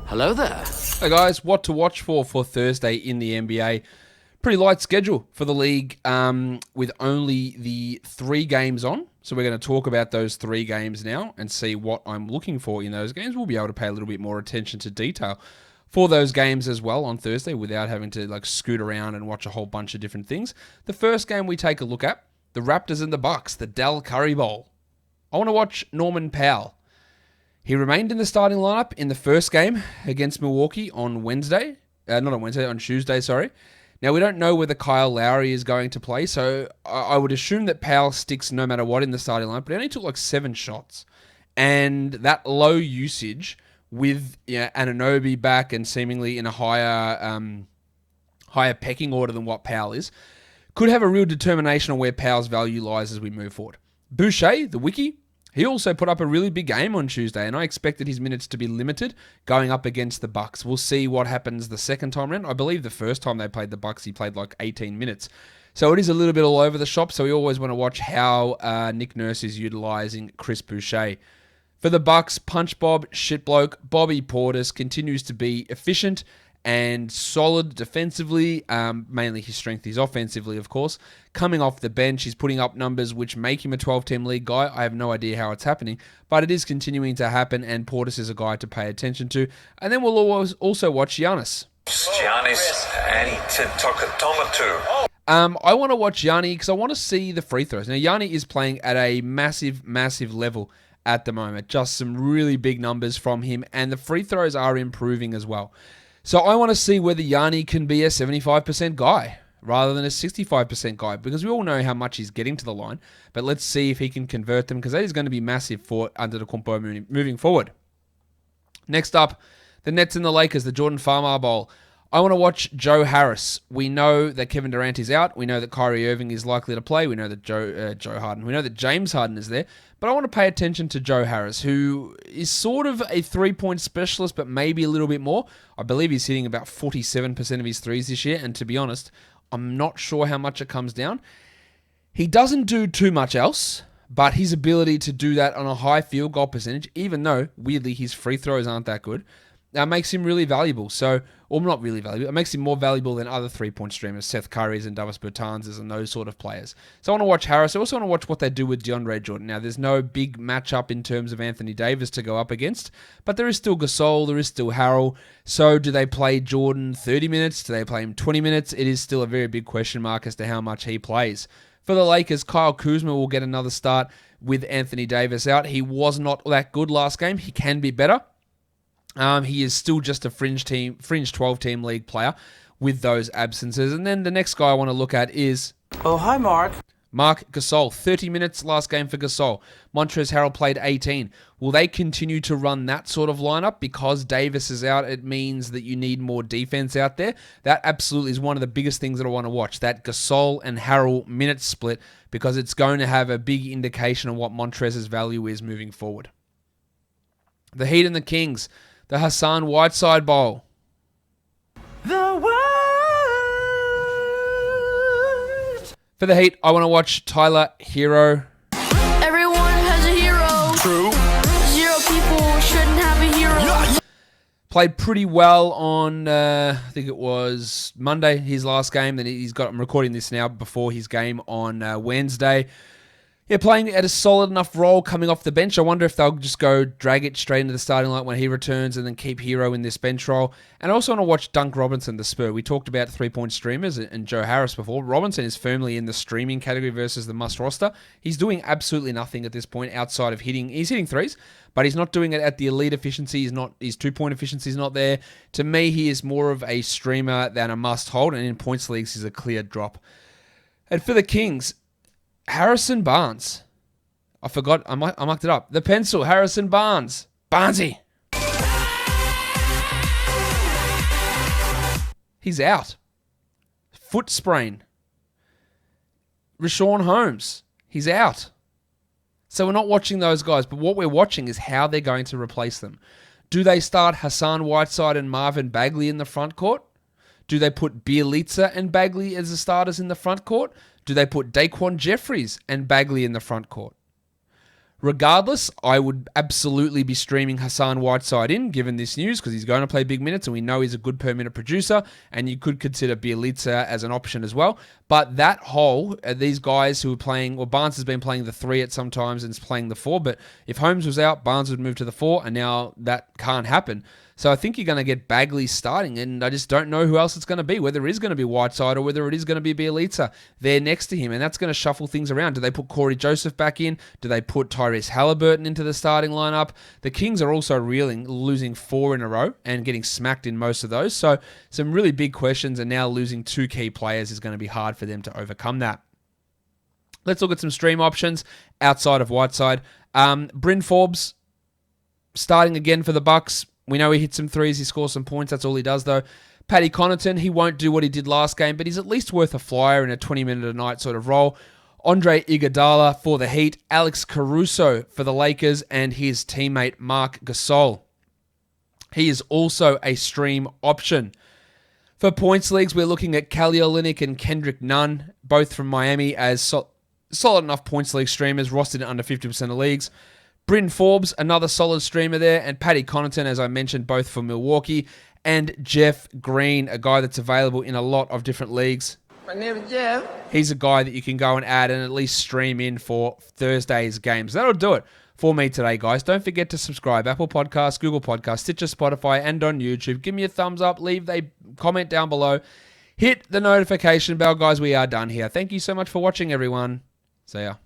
Hello there. Hey guys, what to watch for Thursday in the NBA? Pretty light schedule for the league with only the 3 games on. So we're going to talk about those 3 games now and see what I'm looking for in those games. We'll be able to pay a little bit more attention to detail for those games as well on Thursday without having to scoot around and watch a whole bunch of different things. The first game we take a look at, the Raptors and the Bucks, the Del Curry Bowl. I want to watch Norman Powell. He remained in the starting lineup in the first game against Milwaukee on Tuesday, sorry. Now, we don't know whether Kyle Lowry is going to play, so I would assume that Powell sticks no matter what in the starting lineup, but he only took 7 shots. And that low usage with Anunoby back and seemingly in a higher pecking order than what Powell is, could have a real determination on where Powell's value lies as we move forward. Boucher, the wiki, he also put up a really big game on Tuesday, and I expected his minutes to be limited going up against the Bucks. We'll see what happens the second time around. I believe the first time they played the Bucks, he played 18 minutes. So it is a little bit all over the shop, so we always want to watch how Nick Nurse is utilizing Chris Boucher. For the Bucks, Punch Bob, shit bloke, Bobby Portis continues to be efficient and solid defensively. Mainly his strength is offensively, of course. Coming off the bench, he's putting up numbers which make him a 12-team league guy. I have no idea how it's happening, but it is continuing to happen, and Portis is a guy to pay attention to. And then we'll always also watch Giannis. Giannis Antetokounmpo. I want to watch Gianni because I want to see the free throws. Now, Gianni is playing at a massive, massive level at the moment. Just some really big numbers from him, and the free throws are improving as well. So I want to see whether Gianni can be a 75% guy rather than a 65% guy, because we all know how much he's getting to the line, but let's see if he can convert them, because that is going to be massive for Antetokounmpo moving forward. Next up, the Nets and the Lakers, the Jordan Farmar Bowl. I want to watch Joe Harris. We know that Kevin Durant is out. We know that Kyrie Irving is likely to play. We know that Joe Harden. We know that James Harden is there. But I want to pay attention to Joe Harris, who is sort of a 3-point specialist, but maybe a little bit more. I believe he's hitting about 47% of his threes this year. And to be honest, I'm not sure how much it comes down. He doesn't do too much else, but his ability to do that on a high field goal percentage, even though, weirdly, his free throws aren't that good, makes him really valuable. Or not really valuable. It makes him more valuable than other 3-point streamers, Seth Currys and Davis Bertans and those sort of players. So I want to watch Harris. I also want to watch what they do with DeAndre Jordan. Now, there's no big matchup in terms of Anthony Davis to go up against, but there is still Gasol, there is still Harrell. So do they play Jordan 30 minutes? Do they play him 20 minutes? It is still a very big question mark as to how much he plays. For the Lakers, Kyle Kuzma will get another start with Anthony Davis out. He was not that good last game. He can be better. He is still just a fringe 12-team league player with those absences. And then the next guy I want to look at is... Oh, hi, Mark. Marc Gasol. 30 minutes last game for Gasol. Montrezl Harrell played 18. Will they continue to run that sort of lineup? Because Davis is out, it means that you need more defense out there. That absolutely is one of the biggest things that I want to watch. That Gasol and Harrell minute split, because it's going to have a big indication on what Montrezl's value is moving forward. The Heat and the Kings. The Hassan Whiteside Bowl. The world. For the Heat, I want to watch Tyler Hero. Everyone has a hero. True. 0 people shouldn't have a hero. Yeah. Played pretty well on, I think it was Monday, his last game. Then I'm recording this now before his game on Wednesday. Yeah, playing at a solid enough role coming off the bench. I wonder if they'll just go drag it straight into the starting line when he returns and then keep Hero in this bench role. And I also want to watch Dunk Robinson, the Spur. We talked about 3-point streamers and Joe Harris before. Robinson is firmly in the streaming category versus the must roster. He's doing absolutely nothing at this point outside of hitting. He's hitting threes, but he's not doing it at the elite efficiency. His 2-point efficiency is not there. To me, he is more of a streamer than a must hold, and in points leagues, he's a clear drop. And for the Kings, Harrison Barnes. I forgot. I mucked it up. The pencil. Harrison Barnes. Barnesy. He's out. Foot sprain. Rashawn Holmes. He's out. So we're not watching those guys, but what we're watching is how they're going to replace them. Do they start Hassan Whiteside and Marvin Bagley in the front court? Do they put Bielitsa and Bagley as the starters in the front court? Do they put Daquan Jeffries and Bagley in the front court? Regardless, I would absolutely be streaming Hassan Whiteside in, given this news, because he's going to play big minutes, and we know he's a good per-minute producer, and you could consider Bielitsa as an option as well. But that whole, these guys who are playing, well, Barnes has been playing the 3 at some times and is playing the 4, but if Holmes was out, Barnes would move to the 4, and now that can't happen. So I think you're going to get Bagley starting, and I just don't know who else it's going to be, whether it is going to be Whiteside or whether it is going to be Bielitsa there next to him, and that's going to shuffle things around. Do they put Corey Joseph back in? Do they put Tyrese Halliburton into the starting lineup? The Kings are also reeling, losing 4 in a row and getting smacked in most of those. So some really big questions, and now losing 2 key players is going to be hard for them to overcome that. Let's look at some stream options outside of Whiteside. Bryn Forbes starting again for the Bucks. We know he hits some threes, he scores some points, that's all he does though. Paddy Connaughton, he won't do what he did last game, but he's at least worth a flyer in a 20-minute-a-night sort of role. Andre Iguodala for the Heat, Alex Caruso for the Lakers, and his teammate Marc Gasol. He is also a stream option. For points leagues, we're looking at Kelly Olynyk and Kendrick Nunn, both from Miami, as solid enough points league streamers, rostered in under 50% of leagues. Bryn Forbes, another solid streamer there, and Paddy Connaughton, as I mentioned, both for Milwaukee, and Jeff Green, a guy that's available in a lot of different leagues. My name is Jeff. He's a guy that you can go and add and at least stream in for Thursday's games. That'll do it for me today, guys. Don't forget to subscribe. Apple Podcasts, Google Podcasts, Stitcher, Spotify, and on YouTube. Give me a thumbs up. Leave a comment down below. Hit the notification bell, guys. We are done here. Thank you so much for watching, everyone. See ya.